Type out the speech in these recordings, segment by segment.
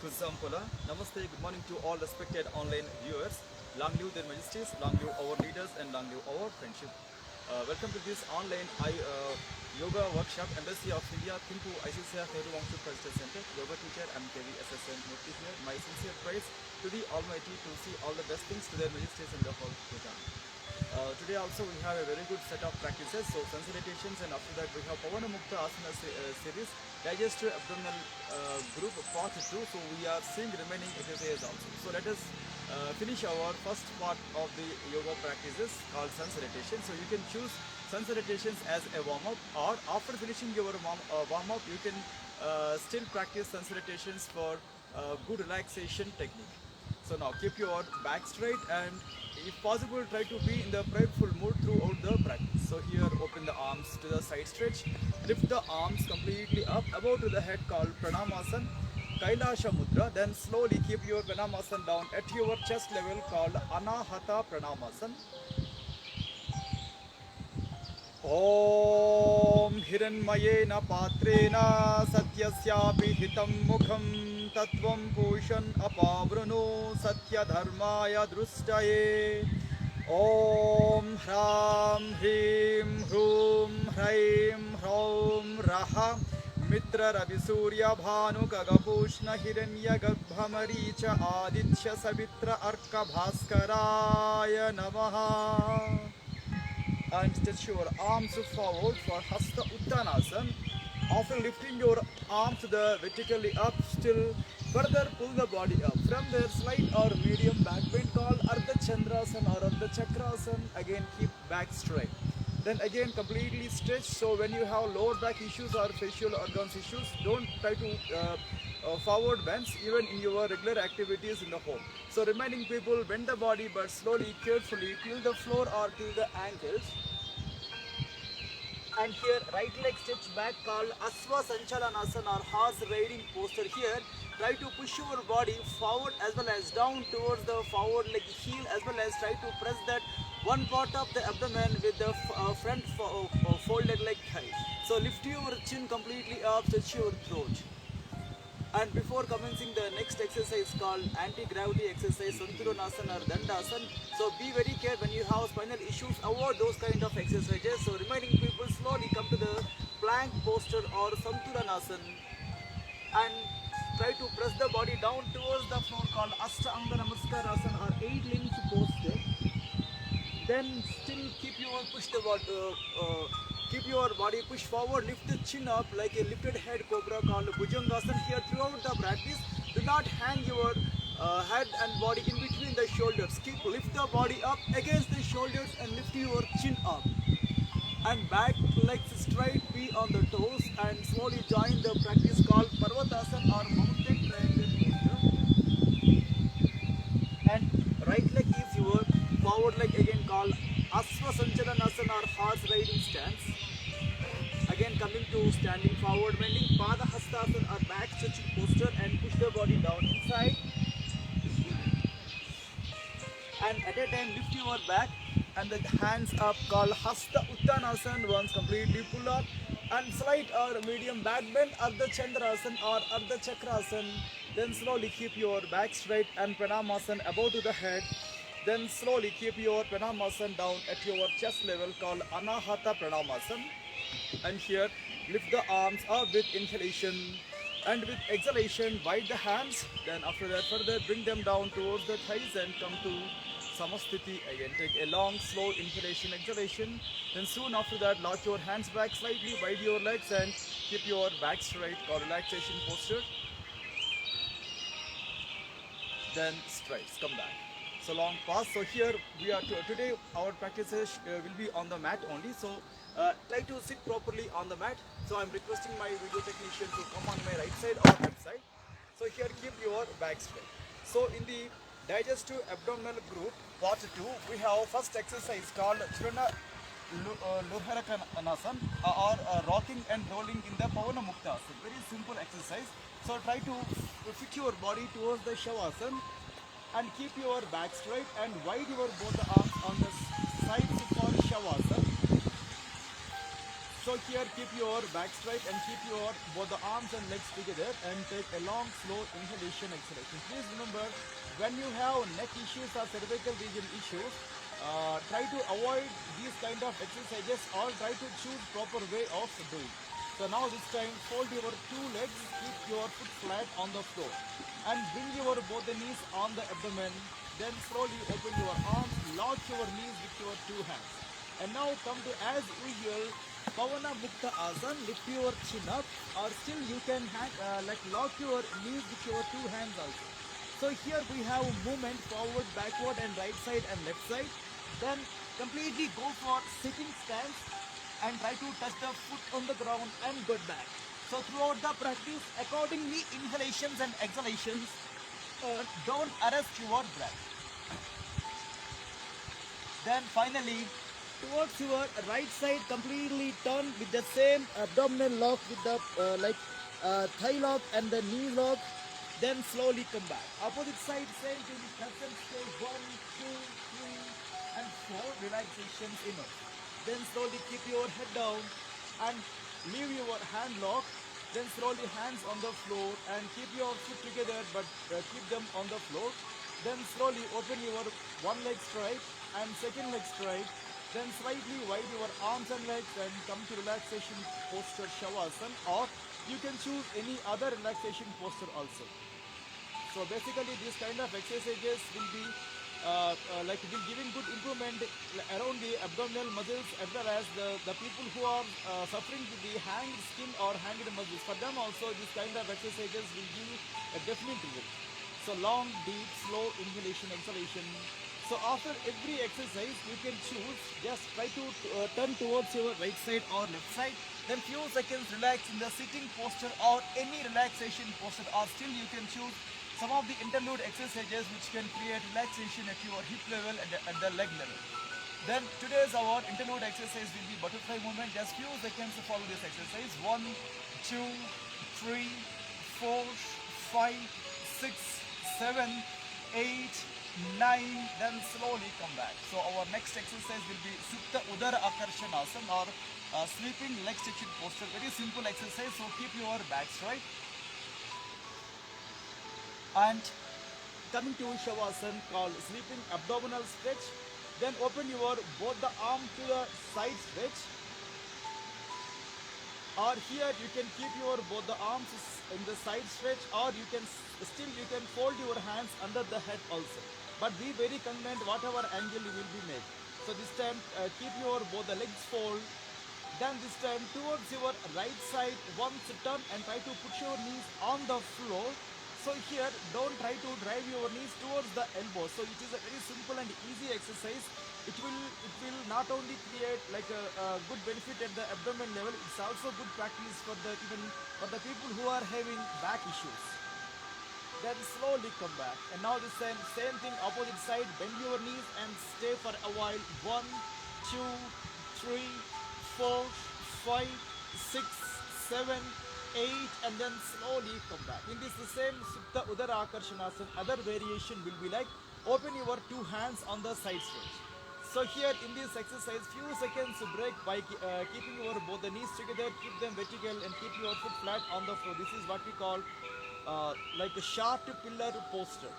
Kusampola. Namaste, good morning to all respected online viewers. Long live their majesties, long live our leaders, and long live our friendship. Welcome to this online yoga workshop, Embassy of India, Thimpu, ICCR, Nehru Vamshu Cultural Center. Yoga teacher, MKV SSN Murthy here. My sincere praise to the Almighty to see all the best things to their majesties in the whole Bhutan. Today also we have a very good set of practices, so sun salutations, and after that we have Pavana Mukta Asana series, digestive abdominal group part 2, so we are seeing remaining exercises also. So let us finish our first part of the yoga practices called sun salutation. So you can choose sun salutations as a warm-up, or after finishing your warm-up you can still practice sun salutations for good relaxation technique. So now keep your back straight, and if possible try to be in the prayerful mood throughout the practice. So here open the arms to the side stretch, lift the arms completely up above to the head called Pranamasana, Kailasha Mudra. Then slowly keep your Pranamasana down at your chest level called Anahata Pranamasana. ॐ हिरण्मयेन पात्रेण सत्यस्यापि हितं मुखं तत्त्वं पूषन् अपावृणु सत्यधर्माय दृष्टये ॐ ह्रां ह्रीं ह्रूं ह्रैं ह्रौं रः मित्ररविसूर्यभानुकगपूष्ण हिरण्यगर्भमरीच आदित्य सवित्र अर्कभास्कराय नमः. And stretch your arms forward for Hasta Uttanasana. After lifting your arms vertically up, still further pull the body up. From there, slight or medium back bend called Ardha Chandrasana or Ardha Chakrasana. Again, keep back straight. Then again, completely stretch. So when you have lower back issues or facial organs issues, don't try to forward bends even in your regular activities in the home. So reminding people, bend the body but slowly, carefully till the floor or till the ankles. And here right leg stretch back called Asva Sanchalanasana or horse riding posture. Here try to push your body forward as well as down towards the forward leg heel, as well as try to press that one part of the abdomen with the front folded leg thigh. So lift your chin completely up, stretch your throat. And before commencing the next exercise called anti-gravity exercise, Santulanasana or Dandasana, so be very careful when you have spinal issues, avoid those kind of exercises. So reminding people, slowly come to the plank posture or Santulanasana and try to press the body down towards the floor called Ashtanga Namaskarasana or 8 limbs posture. Then still keep your body push forward, lift the chin up like a lifted head cobra called Bhujangasana. Here throughout the practice, do not hang your head and body in between the shoulders. Lift the body up against the shoulders and lift your chin up. And back legs straight, be on the toes, and slowly join the practice called Parvatasana or mountain triangle posture. And right leg is your forward leg again called Asva Sanchalanasana or horse riding stance. Again coming to standing forward bending, Pada Hastasana or back stretching posture, and push the body down inside. And at a time lift your back and the hands up called Hasta Uttanasana. Once completely pull up and slight or medium back bend, Ardha Chandrasana or Ardha Chakrasana. Then slowly keep your back straight and Pranamasana above to the head. Then slowly keep your Pranamasana down at your chest level called Anahata Pranamasana. And here lift the arms up with inhalation, and with exhalation wide the hands. Then after that further bring them down towards the thighs and come to Samasthiti. Again take a long slow inhalation, exhalation. Then soon after that lock your hands back slightly, wide your legs and keep your back straight or relaxation posture. Then strides, come back. So long pause. So here we are today our practices will be on the mat only. So try to sit properly on the mat. So I'm requesting my video technician to come on my right side or left side. So here keep your back straight. So in the digestive abdominal group part 2, we have first exercise called Churana Luharakanasana or rocking and rolling in the Pavana Mukta. So very simple exercise. So try to fit your body towards the Shavasana and keep your back straight and wide your both arms on the sides for Shavasana. So here keep your back straight and keep your both the arms and legs together and take a long slow inhalation exhalation. Please remember, when you have neck issues or cervical region issues, try to avoid these kind of exercises or try to choose proper way of doing. So now this time fold your two legs, keep your foot flat on the floor and bring your both the knees on the abdomen. Then slowly open your arms, lock your knees with your two hands. And now come to as usual Pavana Mukta Asana, lift your chin up or still you can like lock your knees with your two hands also. So here we have movement forward, backward and right side and left side. Then completely go for sitting stance and try to touch the foot on the ground and go back. So throughout the practice, accordingly inhalations and exhalations, don't arrest your breath. Then finally, towards your right side, completely turn with the same abdominal lock with the thigh lock and the knee lock. Then slowly come back. Opposite side, same thing. Press and stay 1, 2, 3, and 4 relaxations enough. Then slowly keep your head down and leave your hand lock. Then slowly hands on the floor and keep your foot together but keep them on the floor. Then slowly open your one leg straight and second leg straight. Then slightly wide your arms and legs and come to relaxation posture Shavasana, or you can choose any other relaxation posture also. So basically these kind of exercises will be will giving good improvement around the abdominal muscles as well as the people who are suffering with the hanged skin or hanged muscles. For them also these kind of exercises will give a definite result. So long, deep, slow inhalation, exhalation. So after every exercise you can choose, just try to turn towards your right side or left side. Then few seconds relax in the sitting posture or any relaxation posture, or still you can choose some of the interlude exercises which can create relaxation at your hip level and at the leg level. Then today's our interlude exercise will be butterfly movement. Just few seconds to follow this exercise. 1, 2, 3, 4, 5, 6, 7, 8, 9. Then slowly come back. So our next exercise will be Supta Udara Akarshanasana or sleeping leg extension posture. Very simple exercise. So keep your back straight. And coming to Shavasana called sleeping abdominal stretch. Then open your both the arm to the side stretch. Or here you can keep your both the arms in the side stretch, or you can fold your hands under the head also. But be very convenient whatever angle you will be made. So this time keep your both the legs fold. Then this time towards your right side, once turn and try to put your knees on the floor. So here don't try to drive your knees towards the elbow. So it is a very simple and easy exercise. It will not only create like a good benefit at the abdomen level, it's also good practice for the even for the people who are having back issues. Then slowly come back. And now the same thing opposite side, bend your knees and stay for a while. 1, 2, 3, 4, 5, 6, 7, 8, and then slowly come back. In this the same Supta Udara Akarshanasana, other variation will be like open your two hands on the side stretch. So here in this exercise, few seconds break by keeping your both the knees together, keep them vertical and keep your foot flat on the floor. This is what we call like a sharp pillar posture.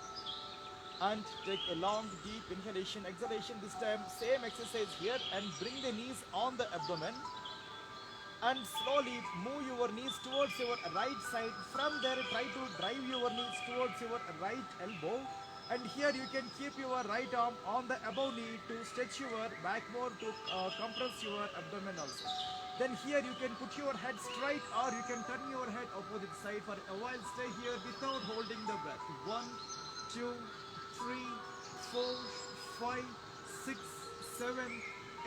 And take a long deep inhalation, exhalation. This time same exercise here and bring the knees on the abdomen. And slowly move your knees towards your right side. From there try to drive your knees towards your right elbow. And here you can keep your right arm on the above knee to stretch your back more to compress your abdomen also. Then here you can put your head straight or you can turn your head opposite side for a while. Stay here without holding the breath. 1, 2, 3, 4, 5, 6, 7,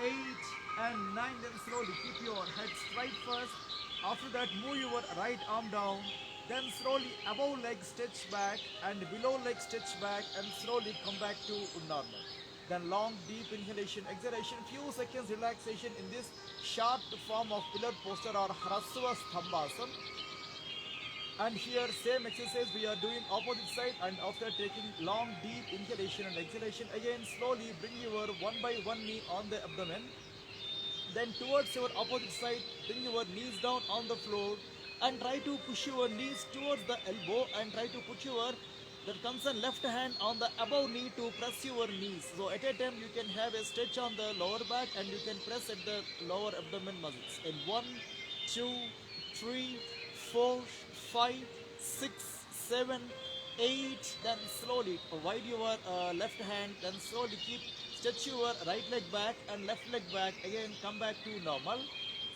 8 and 9. Then slowly keep your head straight first. After that move your right arm down. Then slowly above leg stretch back and below leg stretch back and slowly come back to normal. Then long deep inhalation, exhalation, few seconds relaxation in this sharp form of pillar posture or Hrasva Stambhasana. And here same exercise we are doing opposite side, and after taking long deep inhalation and exhalation again slowly bring your one by one knee on the abdomen. Then towards your opposite side, bring your knees down on the floor and try to push your knees towards the elbow and try to put your that concern left hand on the above knee to press your knees. So at a time you can have a stretch on the lower back and you can press at the lower abdomen muscles. In 1, 2, 3, 4, 5, 6, 7, 8. Then slowly wide your left hand. Then slowly keep stretch your right leg back and left leg back. Again come back to normal.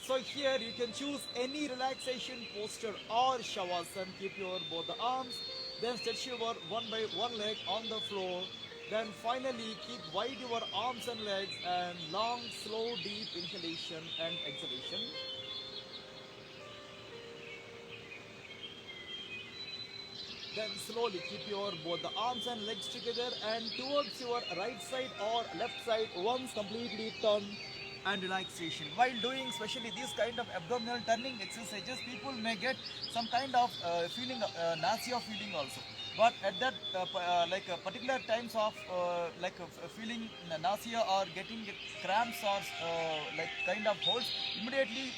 So here you can choose any relaxation posture or shavasana. Keep your both the arms. Then stretch your one by one leg on the floor. Then finally keep wide your arms and legs and long, slow, deep inhalation and exhalation. Then slowly keep your both the arms and legs together and towards your right side or left side once completely turn and relaxation. While doing especially these kind of abdominal turning exercises, people may get some kind of feeling, nausea feeling also. But at that particular times of feeling nausea or getting cramps or kind of holds, immediately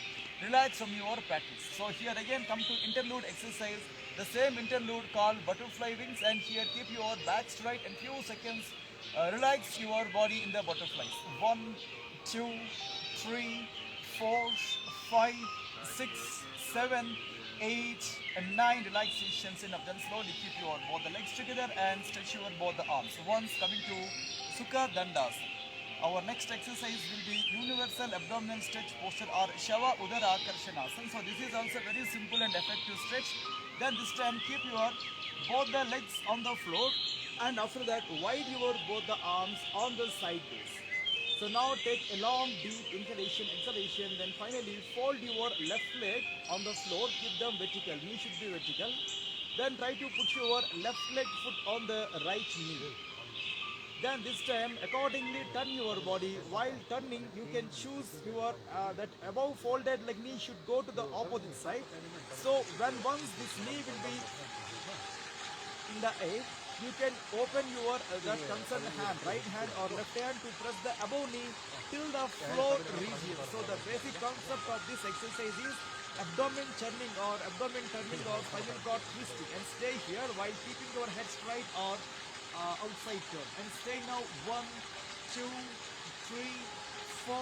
relax from your practice. So here again come to interlude exercise, the same interlude called butterfly wings, and here keep your back straight and few seconds relax your body in the butterflies. 1, 2, 3, 4, 5, 6, 7, 8 and 9 relaxations enough. Then slowly keep your both the legs together and stretch your both the arms. Once coming to Sukha Dandasana. Our next exercise will be universal abdominal stretch posture or Shava Udara Akarshanasana. So this is also very simple and effective stretch. Then this time keep your both the legs on the floor and after that wide your both the arms on the sideways. So now take a long deep inhalation, exhalation, then finally fold your left leg on the floor, keep them vertical, knee should be vertical. Then try to put your left leg foot on the right knee. Then this time accordingly turn your body. While turning you can choose your that above folded leg knee should go to the opposite side. So when once this knee will be in the air, you can open your that concerned hand, right hand or left hand to press the above knee till the floor region. So the basic concept of this exercise is abdomen turning or spinal cord twisting, and stay here while keeping your head straight or outside turn. And stay now 1, 2, 3, 4,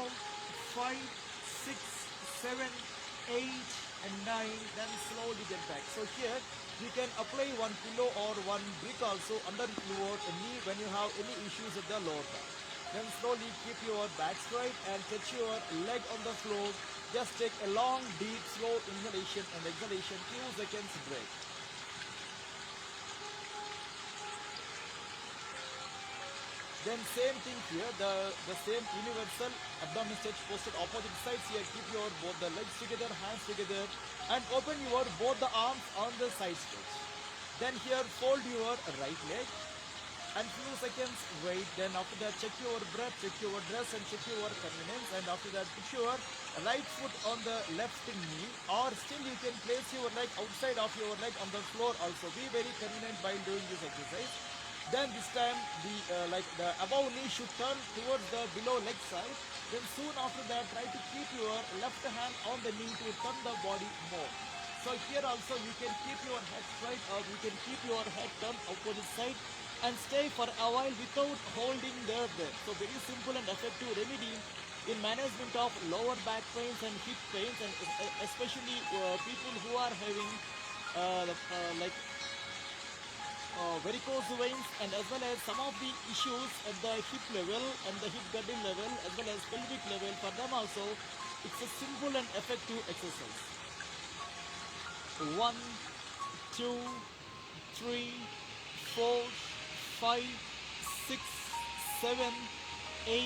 5, 6, 7, 8 and 9. Then slowly get back. So here you can apply one pillow or one brick also under your knee when you have any issues with the lower back. Then slowly keep your back straight and touch your leg on the floor. Just take a long, deep, slow inhalation and exhalation. Few seconds break. Then same thing here, the same universal abdomen stretch posture opposite sides. Here keep your both the legs together, hands together and open your both the arms on the side stretch. Then here fold your right leg and few seconds wait. Then after that check your breath, check your dress and check your convenience, and after that put your right foot on the left knee, or still you can place your leg outside of your leg on the floor also. Be very convenient while doing this exercise. Then this time the above knee should turn towards the below leg side. Then soon after that try to keep your left hand on the knee to turn the body more. So here also you can keep your head straight or you can keep your head turned opposite side and stay for a while without holding the breath. So very simple and effective remedy in management of lower back pains and hip pains, and especially people who are having varicose veins, and as well as some of the issues at the hip level and the hip girdle level as well as pelvic level. For them also it's a simple and effective exercise. 1, 2, 3, 4, 5, 6, 7, 8,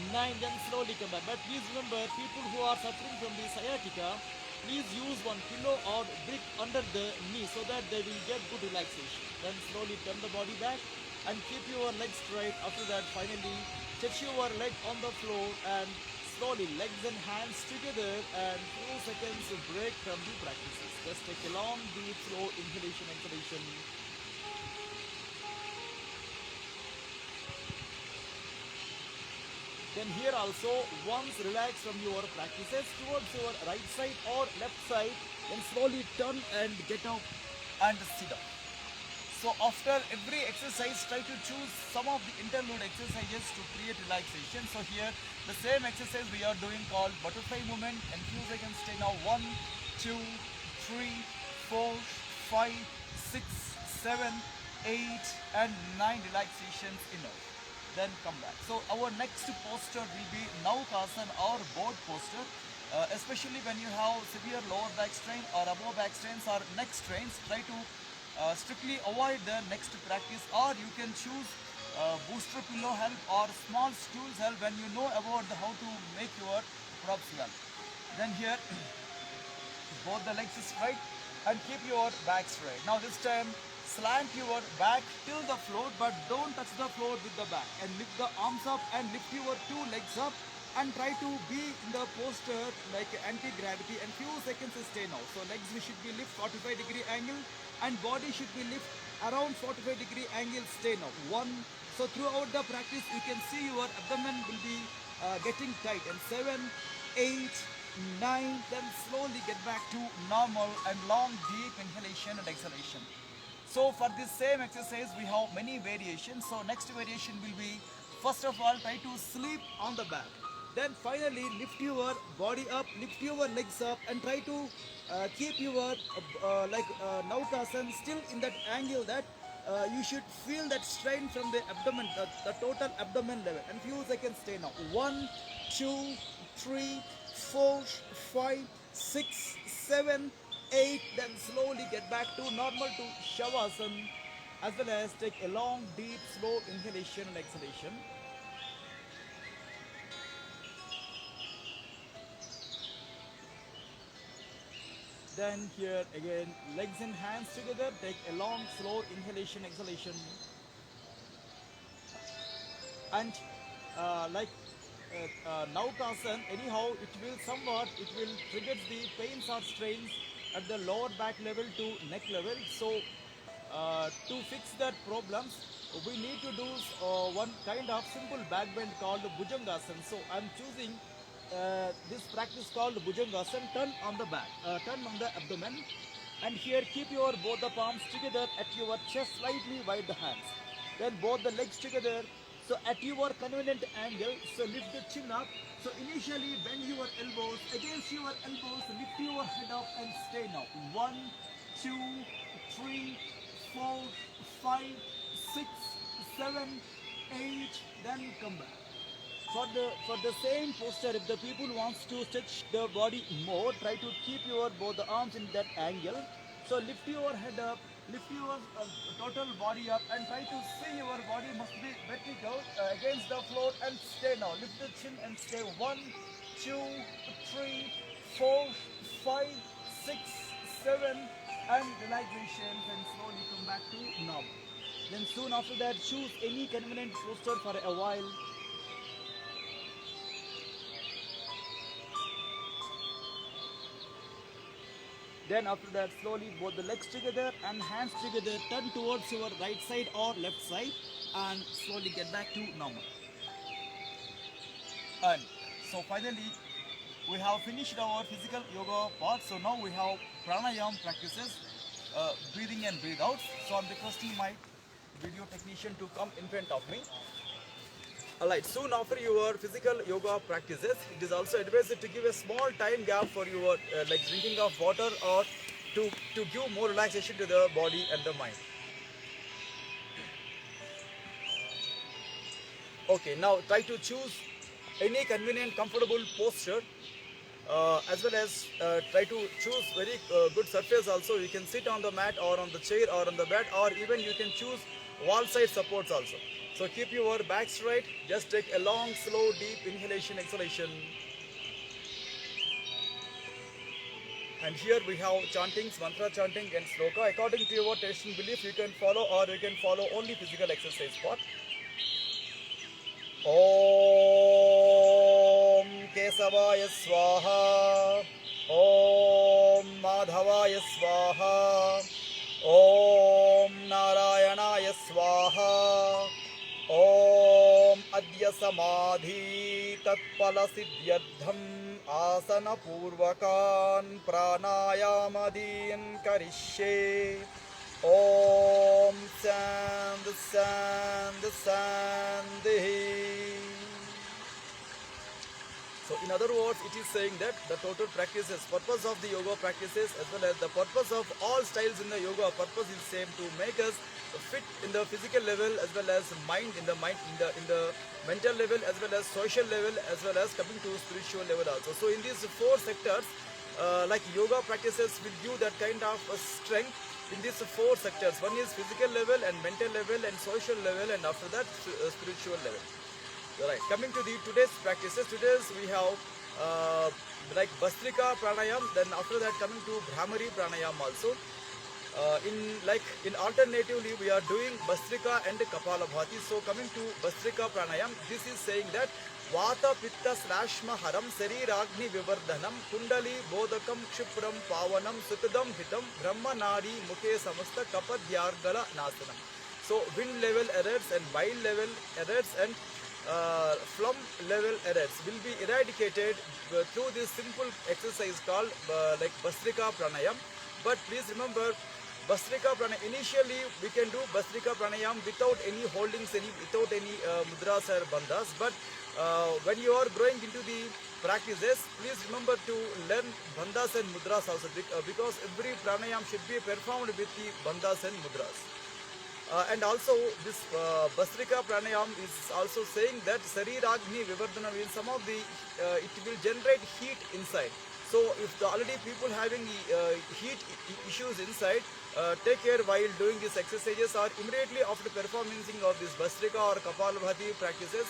9. Then slowly come back. But please remember, people who are suffering from the sciatica, please use one pillow or brick under the knee so that they will get good relaxation. Then slowly turn the body back and keep your legs straight. After that finally touch your leg on the floor and slowly legs and hands together and few seconds break from the practices. Just take a long deep slow inhalation, exhalation. Then here also, once relax from your practices towards your right side or left side, then slowly turn and get up and sit up. So after every exercise, try to choose some of the interlude exercises to create relaxation. So here, the same exercise we are doing called butterfly movement. And few seconds stay now. 1, 2, 3, 4, 5, 6, 7, 8, and 9 relaxations enough. Then come back. So our next posture will be Naukasana or board posture. Especially when you have severe lower back strain or above back strains or neck strains, try to strictly avoid the next practice, or you can choose booster pillow help or small stools help when you know about how to make your props well. Then here both the legs straight and keep your back straight. Now this time slant your back till the floor, but don't touch the floor with the back, and lift the arms up and lift your two legs up and try to be in the posture like anti-gravity, and few seconds stay now. So legs should be lift 45-degree angle and body should be lift around 45-degree angle. Stay now. 1. So throughout the practice you can see your abdomen will be getting tight. And 7, 8, 9, then slowly get back to normal and long deep inhalation and exhalation. So for this same exercise we have many variations. So next variation will be, first of all, try to sleep on the back. Then finally lift your body up, lift your legs up, and try to keep your Naukasana still in that angle that you should feel that strain from the abdomen, the total abdomen level. And few seconds stay now. 1, 2, 3, 4, 5, 6, 7, 8. Then slowly get back to normal to Shavasana, as well as take a long, deep, slow inhalation and exhalation. Then here again, legs and hands together, take a long, slow inhalation, exhalation. And Naukasana, anyhow, it will somewhat, it will trigger the pains or strains at the lower back level to neck level. So to fix that problems, we need to do one kind of simple back bend called Bhujangasana. So I'm choosing this practice called Bhujangasana. Turn on the back, turn on the abdomen, and here keep your both the palms together at your chest, slightly wide the hands. Then both the legs together. So at your convenient angle, so lift the chin up. So initially bend your elbows, against your elbows, lift your head up and stay now. 1, 2, 3, 4, 5, 6, 7, 8, then come back. For the same posture, if the people wants to stretch the body more, try to keep your both the arms in that angle. So lift your head up, lift your total body up, and try to see your body must be vertical against the floor, and stay now. Lift the chin and stay. 1, 2, 3, 4, 5, 6, 7, and relaxation, and slowly come back to normal. Then soon after that, choose any convenient posture for a while. Then after that, slowly both the legs together and hands together, turn towards your right side or left side, and slowly get back to normal. And so finally, we have finished our physical yoga part. So now we have pranayama practices, breathing and breathe out. So I'm requesting my video technician to come in front of me. Alright, soon after your physical yoga practices, it is also advised to give a small time gap for your like drinking of water, or to give more relaxation to the body and the mind. Okay, now try to choose any convenient, comfortable posture, as well as try to choose very good surface also. You can sit on the mat or on the chair or on the bed, or even you can choose wall side supports also. So keep your back straight, just take a long, slow, deep inhalation, exhalation. And here we have chantings, mantra chanting and sloka. According to your taste and belief, you can follow, or you can follow only physical exercise part. Om Kesavaya Swaha, Om Madhavaya Swaha, Om Narayanaya Swaha, Om Adya नित्य समाधि तत्पल सिद्ध्यर्थम आसन पूर्वकान् प्राणायामादीन् करिष्ये ओम शांति शांति शांति. So in other words, it is saying that the total practices, purpose of the yoga practices as well as the purpose of all styles in the yoga, purpose is same, to make us fit in the physical level as well as mind in the mental level as well as social level as well as coming to spiritual level also. So in these four sectors, like yoga practices will give that kind of strength in these four sectors. One is physical level and mental level and social level, and after that spiritual level. Right. Coming to the today's practices, today's we have like Bhastrika Pranayam. Then after that coming to Bhramari Pranayam also. In alternatively we are doing Bhastrika and Kapalabhati. So coming to Bhastrika Pranayam, this is saying that Vata Pitta Slashma Haram Sariragni Vivardhanam Kundali Bodhakam Kshipram Pavanam Sukadam Hitam Brahma Nadi Mukhe Samasta Kapadyargala Nasanam. So wind level errors and bile level errors and phlegm level errors will be eradicated through this simple exercise called like Bhastrika Pranayam. But please remember, Bhastrika Pranayam, initially we can do Bhastrika Pranayam without any holdings, without any mudras or bandhas. But when you are growing into the practices, please remember to learn bandhas and mudras also, because every pranayam should be performed with the bandhas and mudras. And also this Bhastrika Pranayam is also saying that Sariragni Vivardhana means some of the it will generate heat inside. So if the already people having heat issues inside, take care while doing these exercises or immediately after performing of this Bhastrika or Kapalabhati practices,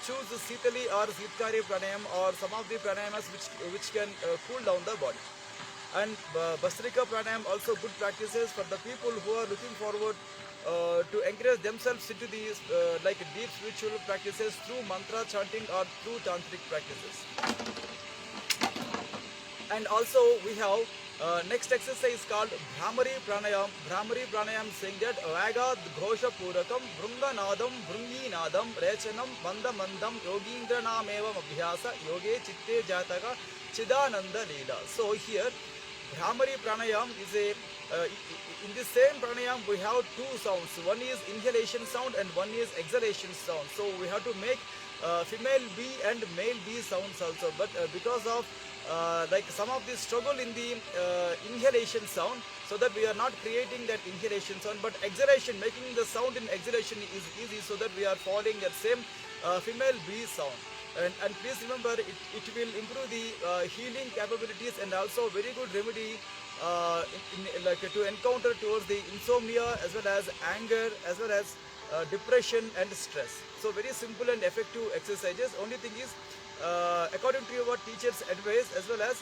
choose Sitali or Sitkari Pranayam or some of the pranayamas which can cool down the body. And Bhastrika Pranayam also good practices for the people who are looking forward to encourage themselves into these like deep spiritual practices through mantra chanting or through tantric practices. And also we have next exercise called Bhramari Pranayam. Bhramari Pranayam saying that Vagad Ghosha Purakam Brunga Nadam Brungi Nadam Rechanam Manda Mandam Yogindra Namevam Abhyasa Yoge Chitte Jataka Chidananda Leela. So here Bhramari Pranayam is a in the same pranayam we have two sounds. One is inhalation sound and one is exhalation sound. So we have to make female B and male B sounds also. But because of like some of the struggle in the inhalation sound, so that we are not creating that inhalation sound, but exhalation, making the sound in exhalation is easy, so that we are following that same female B sound. And please remember, it will improve the healing capabilities and also very good remedy like to encounter towards the insomnia as well as anger as well as depression and stress. So very simple and effective exercises. Only thing is according to your teacher's advice as well as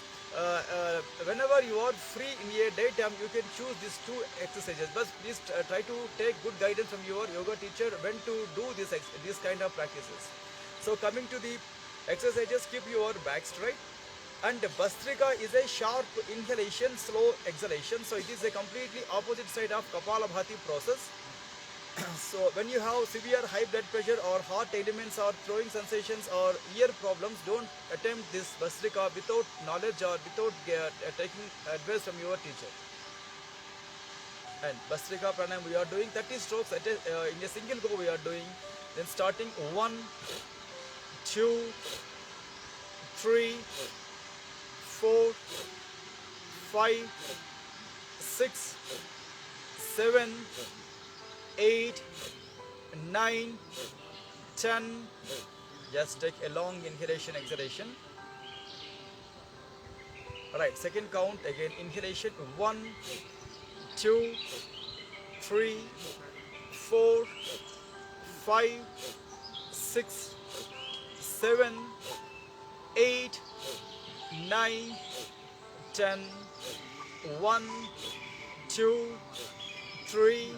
whenever you are free in a daytime, you can choose these two exercises. But please try to take good guidance from your yoga teacher when to do this kind of practices. So coming to the exercises, keep your back straight. And Bhastrika is a sharp inhalation, slow exhalation. So it is a completely opposite side of Kapalabhati process. So when you have severe high blood pressure or heart ailments or throwing sensations or ear problems, don't attempt this Bhastrika without knowledge or without taking advice from your teacher. And Bhastrika Pranayam we are doing 30 strokes in a single go we are doing. Then starting 1, 2, 3, 4, 5, 6, 7, 8, 9, 10. Just take a long inhalation, exhalation. Alright, second count again, inhalation 1, 2, 3, 4, 5, 6, 7, 8, 9, 10. 1, 2, 3,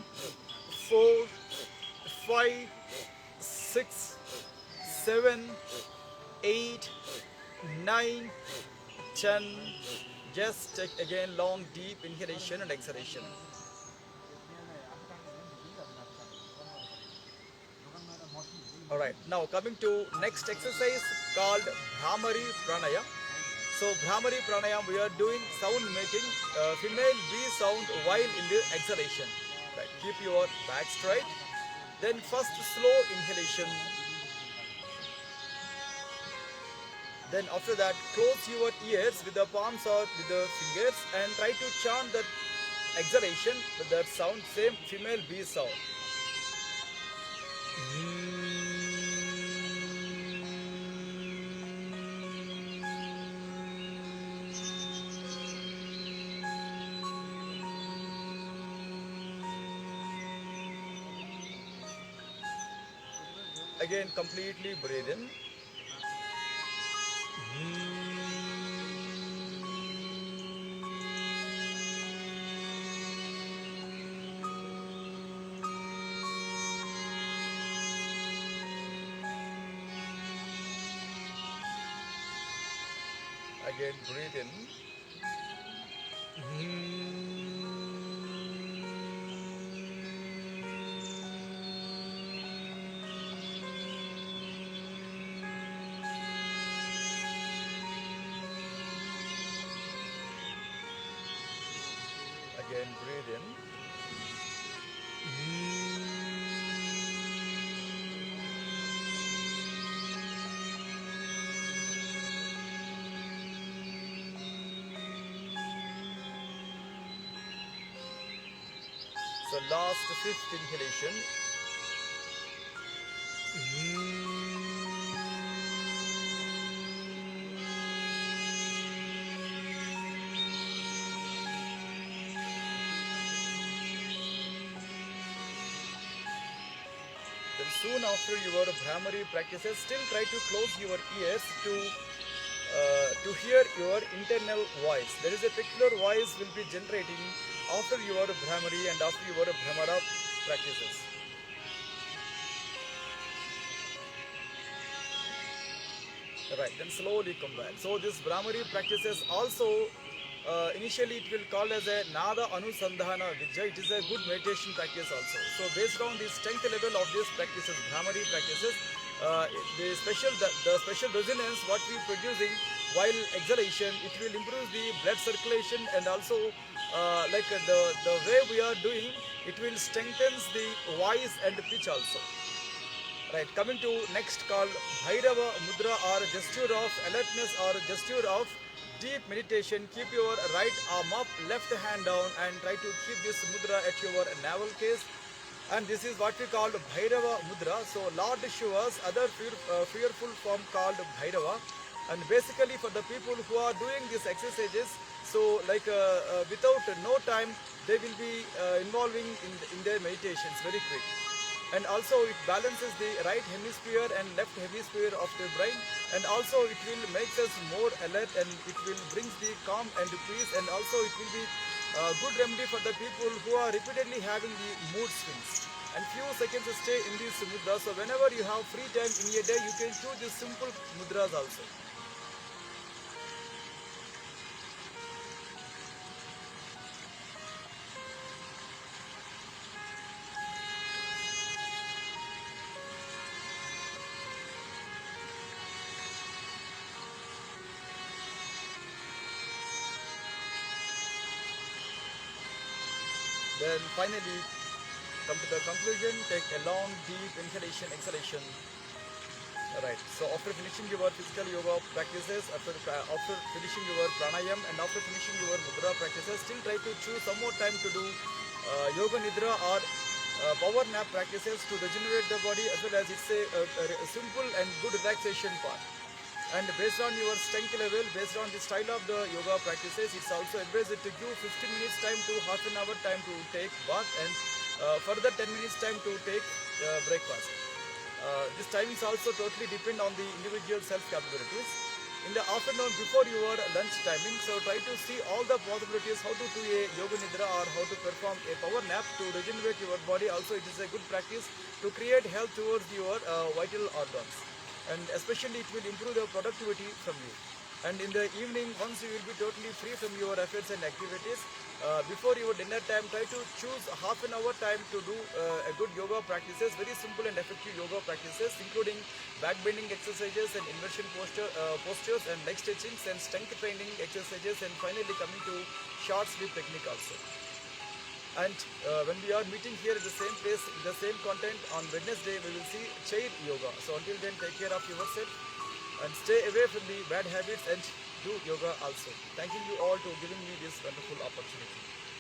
4, 5, 6, 7, 8, 9, 10. Just take again long deep inhalation and exhalation. Alright, now coming to next exercise called Bhramari Pranayam. So Bhramari Pranayam, we are doing sound making, female B sound while in the exhalation. Right, keep your back straight. Then first slow inhalation. Then after that, close your ears with the palms or with the fingers and try to chant that exhalation with that sound, same female B sound. Again, completely breathe in. Again, breathe in. Again, breathe in. So last fifth inhalation. Then soon after your Bhramari practices, still try to close your ears to hear your internal voice. There is a particular voice will be generating after your Bhramari and after your Bhramara practices. Right, then slowly come back. So this Bhramari practices also, initially it will call as a Nada Anusandhana Vidya. It is a good meditation practice also. So based on the strength level of these practices, Bhramari practices, the special resonance what we producing while exhalation, it will improve the blood circulation, and also the way we are doing, it will strengthen the voice and pitch also. Right, coming to next called Bhairava Mudra, or gesture of alertness or gesture of deep meditation. Keep your right arm up, left hand down, and try to keep this mudra at your navel case. And this is what we call Bhairava Mudra. So Lord Shiva's other fearful form called Bhairava. And basically for the people who are doing these exercises, so without no time, they will be involving in their meditations very quick. And also it balances the right hemisphere and left hemisphere of the brain, and also it will make us more alert, and it will bring the calm and peace, and also it will be a good remedy for the people who are repeatedly having the mood swings. And few seconds stay in this mudra. So whenever you have free time in a day, you can choose these simple mudras also. Then finally, come to the conclusion, take a long, deep inhalation, exhalation. Right, so after finishing your physical yoga practices, after finishing your pranayam, and after finishing your mudra practices, still try to choose some more time to do yoga nidra or power nap practices to regenerate the body, as well as it's a simple and good relaxation part. And based on your strength level, based on the style of the yoga practices, it's also advised to give 15 minutes time to half an hour time to take bath, and further 10 minutes time to take breakfast. This timings also totally depend on the individual self capabilities. In the afternoon before your lunch timing, so try to see all the possibilities how to do a yoga nidra or how to perform a power nap to regenerate your body. Also it is a good practice to create health towards your vital organs, and especially it will improve the productivity from you. And in the evening, once you will be totally free from your affairs and activities, before your dinner time, try to choose half an hour time to do a good yoga practices, very simple and effective yoga practices, including back bending exercises and inversion postures and leg stretchings and strength training exercises, and finally coming to short sleep technique also. And when we are meeting here at the same place, the same content on Wednesday, we will see chair yoga. So until then, take care of yourself and stay away from the bad habits and do yoga also. Thanking you all to giving me this wonderful opportunity.